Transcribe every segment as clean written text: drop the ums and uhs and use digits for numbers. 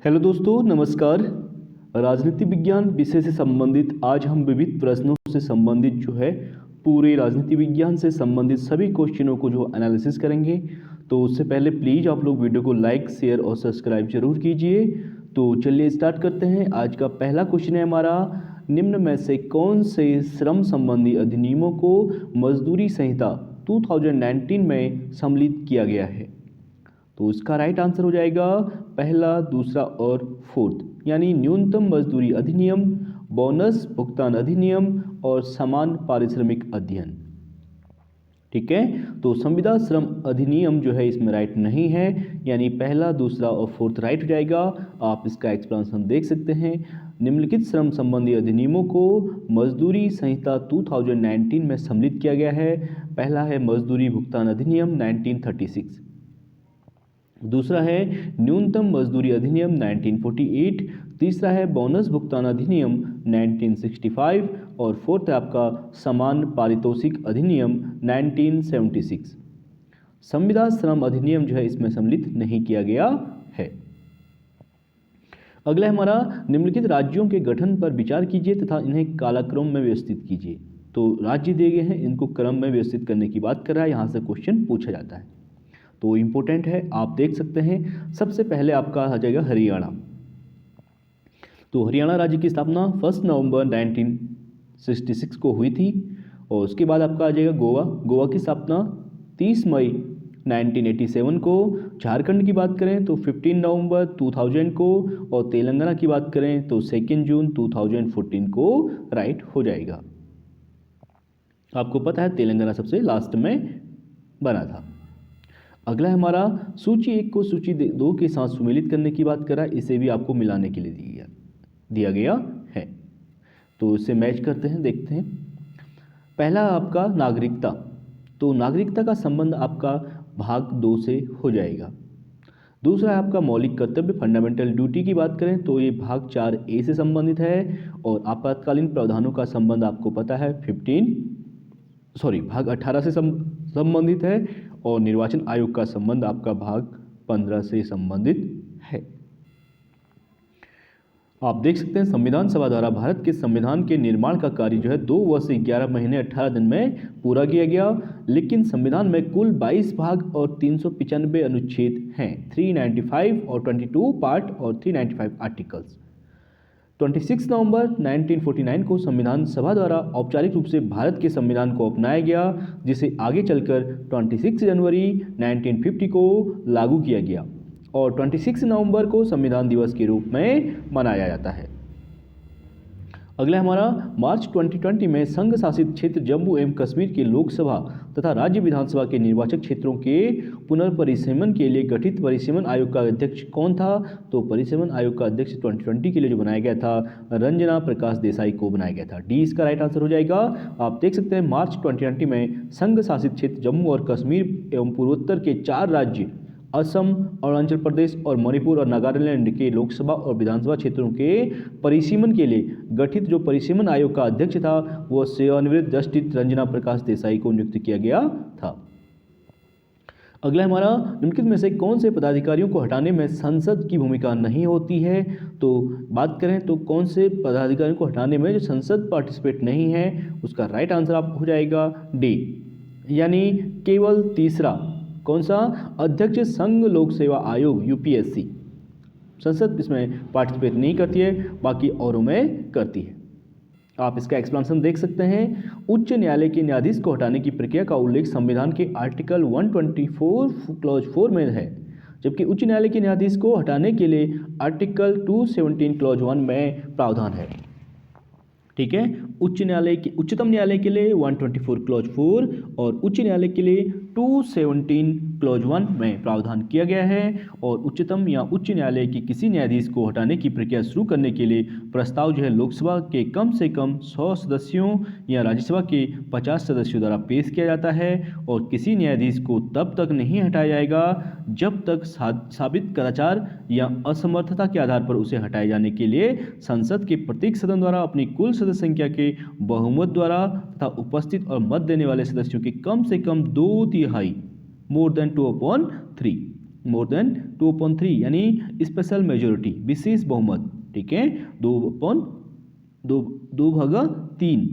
Hello दोस्तों, नमस्कार। राजनीति विज्ञान विषय से संबंधित आज हम विविध प्रश्नों से संबंधित पूरे राजनीति विज्ञान से संबंधित सभी क्वेश्चनों को एनालिसिस करेंगे। तो उससे पहले प्लीज़ आप लोग वीडियो को लाइक, शेयर और सब्सक्राइब जरूर कीजिए। तो चलिए स्टार्ट करते हैं। आज का पहला क्वेश्चन है हमारा, निम्न में से कौन से श्रम संबंधी अधिनियमों को मजदूरी संहिता 2019 में सम्मिलित किया गया है? तो इसका राइट आंसर हो जाएगा पहला, दूसरा और फोर्थ, यानी न्यूनतम मजदूरी अधिनियम, बोनस भुगतान अधिनियम और समान पारिश्रमिक अध्ययन। ठीक है, तो संविदा श्रम अधिनियम इसमें राइट नहीं है, यानी पहला, दूसरा और फोर्थ राइट हो जाएगा। आप इसका एक्सप्लेनेशन देख सकते हैं। निम्नलिखित श्रम संबंधी अधिनियमों को मजदूरी संहिता 2019 में सम्मिलित किया गया है। पहला है मजदूरी भुगतान अधिनियम 1936, दूसरा है न्यूनतम मजदूरी अधिनियम 1948, तीसरा है बोनस भुगतान अधिनियम 1965 और फोर्थ है आपका समान पारितोषिक अधिनियम 1976। संविदा श्रम अधिनियम इसमें सम्मिलित नहीं किया गया है। अगला हमारा, निम्नलिखित राज्यों के गठन पर विचार कीजिए तथा इन्हें कालक्रम में व्यवस्थित कीजिए। तो राज्य दिए गए हैं, इनको क्रम में व्यवस्थित करने की बात कर रहा है, यहाँ से क्वेश्चन पूछा जाता है, तो इम्पोर्टेंट है, आप देख सकते हैं। सबसे पहले आपका आ जाएगा हरियाणा। तो हरियाणा राज्य की स्थापना 1 नवंबर 1966 को हुई थी। और उसके बाद आपका आ जाएगा गोवा। गोवा की स्थापना 30 मई 1987 को। झारखंड की बात करें तो 15 नवंबर 2000 को। और तेलंगाना की बात करें तो 2 जून 2014 को राइट हो जाएगा। आपको पता है तेलंगाना सबसे लास्ट में बना था। अगला हमारा, सूची 1 को सूची 2 के साथ सुमेलित करने की बात कर रहा है, इसे भी आपको मिलाने के लिए दिया गया है। तो इसे मैच करते हैं, देखते हैं। पहला आपका नागरिकता। तो नागरिकता का संबंध आपका भाग 2 से हो जाएगा। दूसरा है आपका मौलिक कर्तव्य, फंडामेंटल ड्यूटी की बात करें तो ये भाग 4A से संबंधित है। और आपातकालीन प्रावधानों का संबंध आपको पता है भाग 18 से संबंधित है। और निर्वाचन आयोग का संबंध आपका भाग 15 से संबंधित है। आप देख सकते हैं संविधान सभा द्वारा भारत के संविधान के निर्माण का कार्य 2 वर्ष 11 महीने 18 दिन में पूरा किया गया। लेकिन संविधान में कुल 22 भाग और 395 अनुच्छेद हैं, 395 और 22 पार्ट और 395 आर्टिकल्स। 26 नवंबर 1949 को संविधान सभा द्वारा औपचारिक रूप से भारत के संविधान को अपनाया गया, जिसे आगे चलकर 26 जनवरी 1950 को लागू किया गया और 26 नवंबर को संविधान दिवस के रूप में मनाया जाता है। अगला हमारा, मार्च 2020 में संघ शासित क्षेत्र जम्मू एवं कश्मीर के लोकसभा तथा राज्य विधानसभा के निर्वाचक क्षेत्रों के पुनर्परिसीमन के लिए गठित परिसीमन आयोग का अध्यक्ष कौन था? तो परिसीमन आयोग का अध्यक्ष 2020 के लिए जो बनाया गया था, रंजना प्रकाश देसाई को बनाया गया था। डी इसका राइट आंसर हो जाएगा। आप देख सकते हैं मार्च 2020 में संघ शासित क्षेत्र जम्मू और कश्मीर एवं पूर्वोत्तर के 4 राज्य असम, अरुणाचल प्रदेश और मणिपुर और नागालैंड के लोकसभा और विधानसभा क्षेत्रों के परिसीमन के लिए गठित जो परिसीमन आयोग का अध्यक्ष था वह सेवानिवृत्त जस्टिस रंजना प्रकाश देसाई को नियुक्त किया गया था। अगला हमारा, निम्नलिखित में से कौन से पदाधिकारियों को हटाने में संसद की भूमिका नहीं होती है? तो बात करें तो कौन से पदाधिकारियों को हटाने में जो संसद पार्टिसिपेट नहीं है, उसका राइट आंसर आप हो जाएगा डी, यानी केवल तीसरा। कौन सा? अध्यक्ष संघ लोक सेवा आयोग यूपीएससी। संसद इसमें पार्टिसिपेट नहीं करती है, बाकी औरों में करती है। आप इसका एक्सप्लेनेशन देख सकते हैं। उच्च न्यायालय के न्यायाधीश को हटाने की प्रक्रिया का उल्लेख संविधान के आर्टिकल 124 क्लॉज 4 में है, जबकि उच्च न्यायालय के न्यायाधीश को हटाने के लिए आर्टिकल 217 क्लॉज 1 में प्रावधान है। ठीक है, उच्चतम न्यायालय के लिए 124 क्लॉज 4 और उच्च न्यायालय के लिए 217 क्लॉज 1 में प्रावधान किया गया है। और उच्चतम या उच्च न्यायालय के किसी न्यायाधीश को हटाने की प्रक्रिया शुरू करने के लिए प्रस्ताव लोकसभा के कम से कम 100 सदस्यों या राज्यसभा के 50 सदस्यों द्वारा पेश किया जाता है। और किसी न्यायाधीश को तब तक नहीं हटाया जाएगा जब तक साबित कदाचार या असमर्थता के आधार पर उसे हटाए जाने के लिए संसद के प्रत्येक सदन द्वारा अपनी कुल सदस्य संख्या के बहुमत द्वारा तथा उपस्थित और मत देने वाले सदस्यों के कम से कम 2/3 more than 2/3 मोर देन 2/3 यानी स्पेशल मेजोरिटी, विशेष बहुमत, ठीक है, 2/3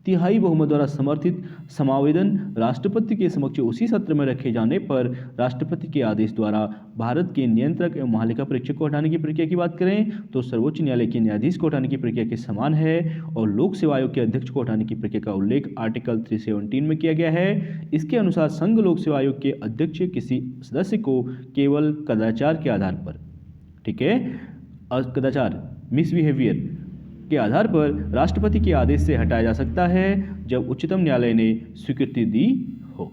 तिहाई बहुमत द्वारा समर्थित समावेदन राष्ट्रपति के समक्ष उसी सत्र में रखे जाने पर राष्ट्रपति के आदेश द्वारा भारत के नियंत्रक एवं महालेखा परीक्षक को हटाने की प्रक्रिया की बात करें तो सर्वोच्च न्यायालय के न्यायाधीश को हटाने की प्रक्रिया के समान है और लोक सेवा आयोग के अध्यक्ष को हटाने की प्रक्रिया का उल्लेख आर्टिकल 317 में किया गया है। इसके अनुसार संघ लोक सेवा आयोग के अध्यक्ष किसी सदस्य को केवल कदाचार के आधार पर, ठीक है, कदाचार मिसबिहेवियर के आधार पर राष्ट्रपति के आदेश से हटाया जा सकता है जब उच्चतम न्यायालय ने स्वीकृति दी हो।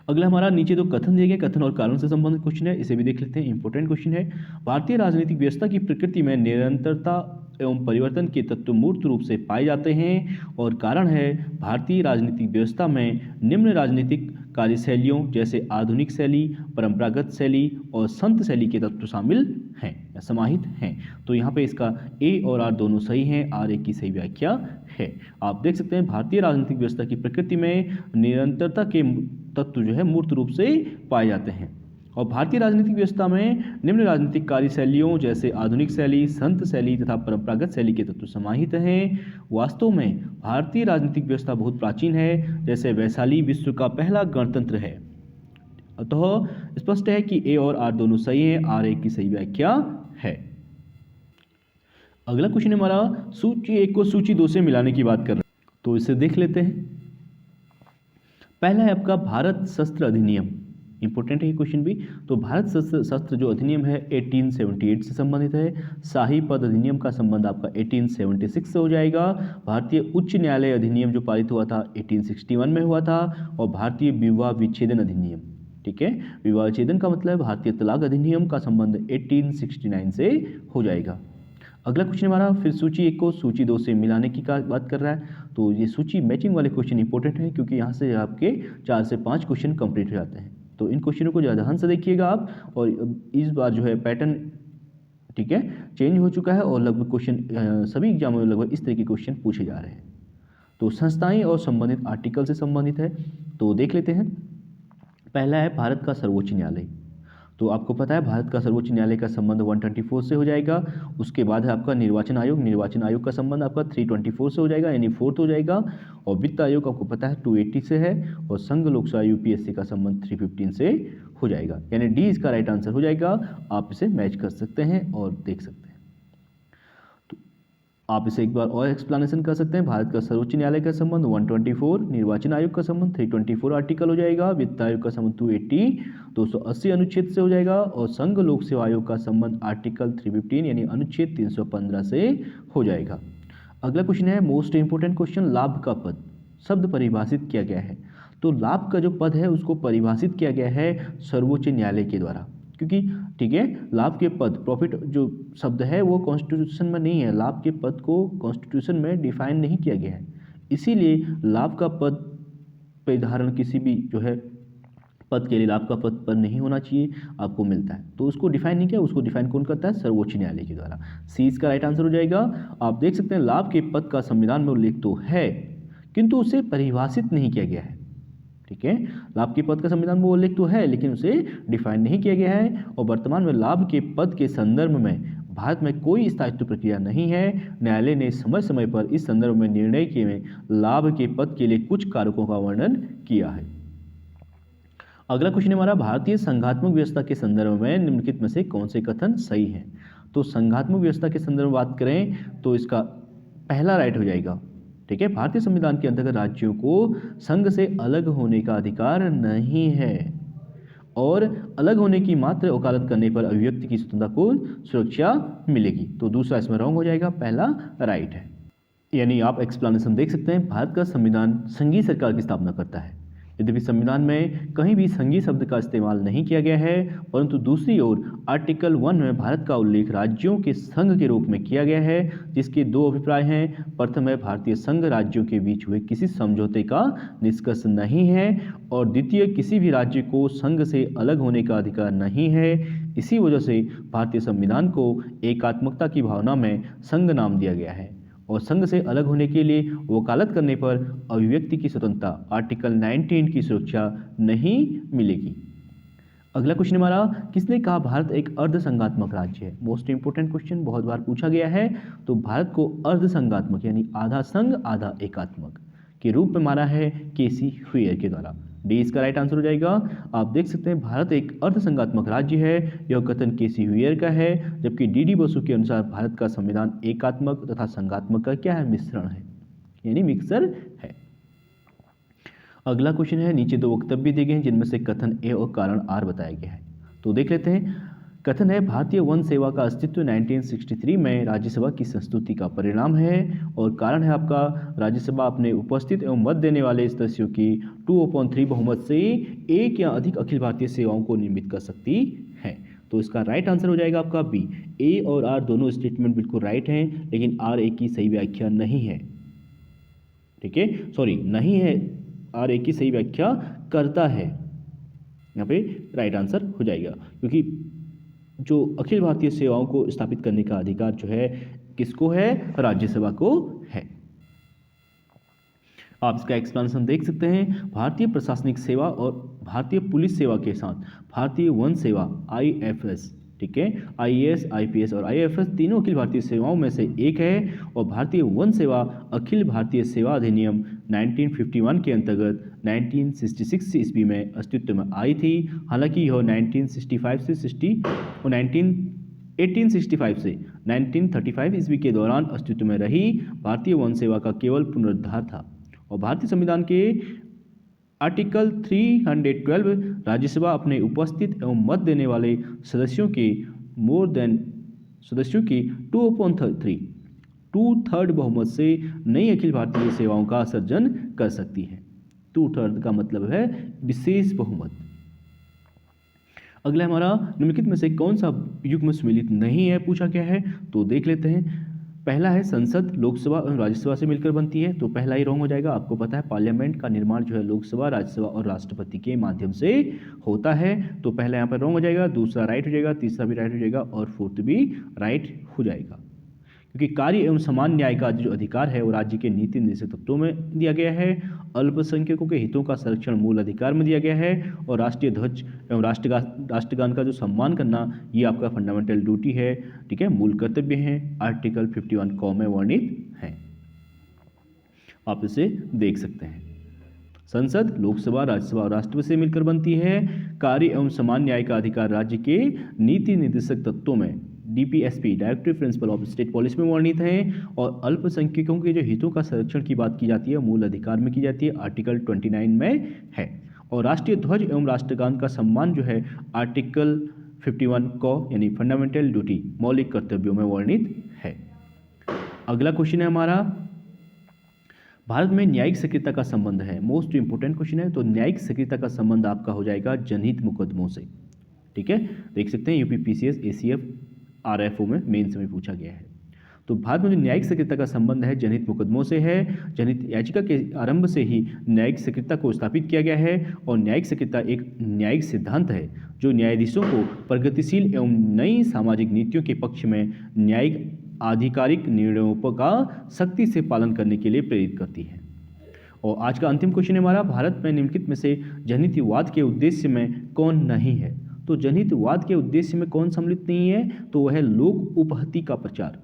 अगला हमारा नीचे तो कथन दिए गए, कथन और कारण से संबंधित क्वेश्चन है, इसे भी देख लेते हैं। इंपॉर्टेंट क्वेश्चन है, भारतीय राजनीतिक व्यवस्था की प्रकृति में निरंतरता एवं परिवर्तन के तत्व मूर्त रूप से पाए जाते हैं और कारण है भारतीय राजनीतिक व्यवस्था में निम्न राजनीतिक कार्यशैलियों जैसे आधुनिक शैली, परंपरागत शैली और संत शैली के तत्व शामिल हैं या समाहित हैं। तो यहाँ पे इसका ए और आर दोनों सही हैं, आर एक की सही व्याख्या है। आप देख सकते हैं भारतीय राजनीतिक व्यवस्था की प्रकृति में निरंतरता के तत्व जो है मूर्त रूप से पाए जाते हैं और भारतीय राजनीतिक व्यवस्था में निम्न राजनीतिक कार्यशैलियों जैसे आधुनिक शैली, संत शैली तथा परंपरागत शैली के तत्व समाहित हैं। वास्तव में भारतीय राजनीतिक व्यवस्था बहुत प्राचीन है, जैसे वैशाली विश्व का पहला गणतंत्र है। अतः स्पष्ट है कि ए और आर दोनों सही हैं, आर एक की सही व्याख्या है। अगला क्वेश्चन हमारा सूची 1 को सूची 2 से मिलाने की बात कर रहे हैं, तो इसे देख लेते हैं। पहला है आपका भारत शस्त्र अधिनियम, इंपॉर्टेंट है ये क्वेश्चन भी। तो भारत शस्त्र जो अधिनियम है 1878 से संबंधित है। शाही पद अधिनियम का संबंध आपका 1876 से हो जाएगा। भारतीय उच्च न्यायालय अधिनियम जो पारित हुआ था 1861 में हुआ था और भारतीय विवाह विच्छेदन अधिनियम, ठीक है, विवाह विच्छेदन का मतलब भारतीय तलाक अधिनियम का संबंध 1869 से हो जाएगा। अगला क्वेश्चन हमारा फिर सूची 1 को सूची 2 से मिलाने की बात कर रहा है। तो ये सूची मैचिंग वाले क्वेश्चन इंपॉर्टेंट है क्योंकि यहाँ से आपके 4 से 5 क्वेश्चन कंप्लीट हो जाते हैं। तो इन क्वेश्चनों को ज़्यादा ध्यान से देखिएगा आप, और इस बार जो है पैटर्न, ठीक है, चेंज हो चुका है और लगभग क्वेश्चन सभी एग्जामों में लगभग इस तरह के क्वेश्चन पूछे जा रहे हैं। तो संस्थाएं और संबंधित आर्टिकल से संबंधित है, तो देख लेते हैं। पहला है भारत का सर्वोच्च न्यायालय। तो आपको पता है भारत का सर्वोच्च न्यायालय का संबंध 124 से हो जाएगा। उसके बाद है आपका निर्वाचन आयोग, निर्वाचन आयोग का संबंध आपका 324 से हो जाएगा, यानी 4th हो जाएगा। और वित्त आयोग आपको पता है 280 से है और संघ लोक सेवा यूपीएससी का संबंध 315 से हो जाएगा, यानी डी इसका राइट आंसर हो जाएगा। आप इसे मैच कर सकते हैं और देख सकते हैं। आप इसे एक बार और एक्सप्लेनेशन कर सकते हैं। भारत का सर्वोच्च न्यायालय का संबंध 124, निर्वाचन आयोग का संबंध 324 आर्टिकल हो जाएगा, वित्त आयोग का संबंध 280 280 अनुच्छेद से हो जाएगा और संघ लोक सेवा आयोग का संबंध आर्टिकल 315 यानी अनुच्छेद 315 से हो जाएगा। अगला क्वेश्चन है मोस्ट इंपोर्टेंट क्वेश्चन, लाभ का पद शब्द परिभाषित किया गया है। तो लाभ का जो पद है उसको परिभाषित किया गया है सर्वोच्च न्यायालय के द्वारा, क्योंकि ठीक है लाभ के पद, प्रॉफिट जो शब्द है वो कॉन्स्टिट्यूशन में नहीं है, लाभ के पद को कॉन्स्टिट्यूशन में डिफाइन नहीं किया गया है, इसीलिए लाभ का पद पे धारण किसी भी जो है पद के लिए लाभ का पद पर नहीं होना चाहिए, आपको मिलता है। तो उसको डिफाइन नहीं किया, उसको डिफाइन कौन करता है? सर्वोच्च न्यायालय के द्वारा। सी इसका राइट आंसर हो जाएगा। आप देख सकते हैं लाभ के पद का संविधान में उल्लेख तो है किंतु उसे परिभाषित नहीं किया गया है, ठीक है, लाभ के पद का संविधान में उल्लेख तो है लेकिन उसे डिफाइन नहीं किया गया है। और वर्तमान में लाभ के पद के संदर्भ में भारत में कोई स्थायित्व प्रक्रिया नहीं है। न्यायालय ने समय समय पर इस संदर्भ में निर्णय किए में लाभ के पद के लिए कुछ कारकों का वर्णन किया है। अगला क्वेश्चन हमारा भारतीय संघात्मक व्यवस्था के संदर्भ में निम्नलिखित में से कौन से कथन सही हैं? तो संघात्मक व्यवस्था के संदर्भ में बात करें तो इसका पहला राइट हो जाएगा, ठीक है, भारतीय संविधान के अंतर्गत राज्यों को संघ से अलग होने का अधिकार नहीं है और अलग होने की मात्र वकालत करने पर अभिव्यक्ति की स्वतंत्रता को सुरक्षा मिलेगी। तो दूसरा इसमें रॉन्ग हो जाएगा, पहला राइट है। यानी आप एक्सप्लेनेशन देख सकते हैं, भारत का संविधान संघीय सरकार की स्थापना करता है, यद्यपि संविधान में कहीं भी संघीय शब्द का इस्तेमाल नहीं किया गया है, परंतु दूसरी ओर आर्टिकल 1 में भारत का उल्लेख राज्यों के संघ के रूप में किया गया है, जिसके दो अभिप्राय हैं। प्रथम है भारतीय संघ राज्यों के बीच हुए किसी समझौते का निष्कर्ष नहीं है और द्वितीय किसी भी राज्य को संघ से अलग होने का अधिकार नहीं है। इसी वजह से भारतीय संविधान को एकात्मकता की भावना में संघ नाम दिया गया है और संघ से अलग होने के लिए वकालत करने पर अभिव्यक्ति की स्वतंत्रता आर्टिकल 19 की सुरक्षा नहीं मिलेगी। अगला क्वेश्चन हमारा, किसने कहा भारत एक अर्धसंघात्मक राज्य है? मोस्ट इंपोर्टेंट क्वेश्चन, बहुत बार पूछा गया है। तो भारत को अर्धसंघात्मक यानी आधा संघ आधा एकात्मक के रूप में माना है केसी हुयर के द्वारा। डी इसका राइट आंसर हो जाएगा। आप देख सकते हैं भारत एक अर्धसंघात्मक राज्य है, यह कथन केसी हुयर का है, जबकि डी बसु के अनुसार भारत का संविधान एकात्मक तथा संघात्मक का क्या है, मिश्रण है, यानी मिक्सर है। अगला क्वेश्चन है, नीचे दो वक्तव्य दिए गए हैं जिनमें से कथन ए और कारण आर बताया गया है, तो देख लेते हैं। कथन है, भारतीय वन सेवा का अस्तित्व 1963 में राज्यसभा की संस्तुति का परिणाम है। और कारण है आपका, राज्यसभा अपने उपस्थित एवं मत देने वाले सदस्यों की 2/3 बहुमत से एक या अधिक अखिल भारतीय सेवाओं को नियमित कर सकती है। तो इसका राइट आंसर हो जाएगा आपका बी। ए और आर दोनों स्टेटमेंट बिल्कुल राइट हैं, लेकिन आर ए की सही व्याख्या नहीं है। ठीक है, सॉरी नहीं है, आर ए की सही व्याख्या करता है, यहाँ पे राइट आंसर हो जाएगा, क्योंकि जो अखिल भारतीय सेवाओं को स्थापित करने का अधिकार जो है किसको है, राज्यसभा को है। आप इसका एक्सप्लेनेशन देख सकते हैं। भारतीय प्रशासनिक सेवा और भारतीय पुलिस सेवा के साथ भारतीय वन सेवा IFS, ठीक है, IAS, IPS और IFS तीनों अखिल भारतीय सेवाओं में से एक है। और भारतीय वन सेवा अखिल भारतीय सेवा अधिनियम 1951 के अंतर्गत 1966 ईस्वी में अस्तित्व में आई थी। हालांकि यह 1865 से 1935 ईस्वी के दौरान अस्तित्व में रही। भारतीय वन सेवा का केवल पुनरुद्धार था। और भारतीय संविधान के आर्टिकल 312 राज्यसभा अपने उपस्थित एवं मत देने वाले सदस्यों की 2/3 बहुमत से नई अखिल भारतीय सेवाओं का सर्जन कर सकती है। 2/3 का मतलब है विशेष बहुमत। अगला हमारा, निम्नलिखित में से कौन सा युग्म सम्मिलित नहीं है, पूछा गया है, तो देख लेते हैं। पहला है, संसद लोकसभा और राज्यसभा से मिलकर बनती है, तो पहला ही रॉन्ग हो जाएगा। आपको पता है पार्लियामेंट का निर्माण जो है लोकसभा, राज्यसभा और राष्ट्रपति के माध्यम से होता है, तो पहला यहाँ पर रॉन्ग हो जाएगा, दूसरा राइट हो जाएगा, तीसरा भी राइट हो जाएगा और फोर्थ भी राइट हो जाएगा। क्योंकि कार्य एवं समान न्याय का जो अधिकार है वो राज्य के नीति निर्देशक तत्वों में दिया गया है। अल्पसंख्यकों के हितों का संरक्षण मूल अधिकार में दिया गया है। और राष्ट्रीय ध्वज एवं राष्ट्रगान का जो सम्मान करना ये आपका फंडामेंटल ड्यूटी है, ठीक है, मूल कर्तव्य है, आर्टिकल 51 क में वर्णित है। आप इसे देख सकते हैं। संसद लोकसभा, राज्यसभा और राष्ट्रपति से मिलकर बनती है। कार्य एवं समान न्याय का अधिकार राज्य के नीति निर्देशक तत्वों में DPSP directive principle of state policy में वर्णित हैं। और अल्पसंख्यकों के जो हितों का संरक्षण की बात की जाती है मूल अधिकार में की जाती है, आर्टिकल 29 में है। और राष्ट्रीय ध्वज एवं राष्ट्रगान का सम्मान जो है आर्टिकल 51 क यानी फंडामेंटल ड्यूटी मौलिक कर्तव्यों में वर्णित है। अगला क्वेश्चन है हमारा, भारत में न्यायिक सक्रियता का संबंध है। मोस्ट इंपोर्टेंट क्वेश्चन है। तो न्यायिक सक्रियता का संबंध आपका हो जाएगा जनहित मुकदमों से, ठीक है, देख सकते हैं यूपी PCS ACF RFO में मेंस में पूछा गया है। तो भारत में जो न्यायिक सक्रियता का संबंध है जनहित मुकदमों से है। जनहित याचिका के आरंभ से ही न्यायिक सक्रियता को स्थापित किया गया है। और न्यायिक सक्रियता एक न्यायिक सिद्धांत है जो न्यायाधीशों को प्रगतिशील एवं नई सामाजिक नीतियों के पक्ष में न्यायिक आधिकारिक निर्णयों का सख्ती से पालन करने के लिए प्रेरित करती है। और आज का अंतिम क्वेश्चन है हमारा, भारत में निम्नलिखित में से जनहितवाद के उद्देश्य में कौन नहीं है। तो जनहितवाद के उद्देश्य में कौन सम्मिलित नहीं है, तो वह है लोक उपहति का प्रचार,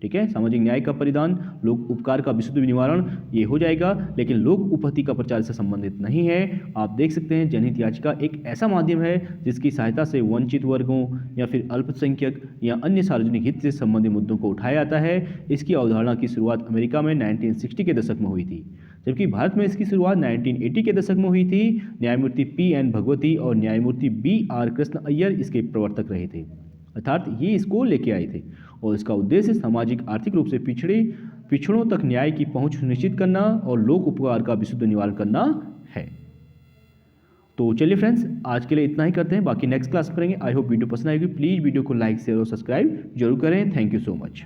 ठीक है, सामाजिक न्याय का परिधान, लोक उपकार का विशुद्ध निवारण, ये हो जाएगा। लेकिन लोक उपहति का प्रचार से संबंधित नहीं है। आप देख सकते हैं जनहित याचिका एक ऐसा माध्यम है जिसकी सहायता से वंचित वर्गों या फिर अल्पसंख्यक या अन्य सार्वजनिक हित से संबंधित मुद्दों को उठाया जाता है। इसकी अवधारणा की शुरुआत अमेरिका में 1960 के दशक में हुई थी, जबकि भारत में इसकी शुरुआत 1980 के दशक में हुई थी। न्यायमूर्ति PN भगवती और न्यायमूर्ति BR कृष्ण अय्यर इसके प्रवर्तक रहे थे, अर्थात ये इसको लेके आए थे। और इसका उद्देश्य सामाजिक आर्थिक रूप से पिछड़ों तक न्याय की पहुंच सुनिश्चित करना और लोक उपकार का विशुद्ध निवारण करना है। तो चलिए फ्रेंड्स, आज के लिए इतना ही करते हैं, बाकी नेक्स्ट क्लास करेंगे। आई होप वीडियो पसंद आएगी। प्लीज़ वीडियो को लाइक शेयर और सब्सक्राइब जरूर करें। Thank you so much.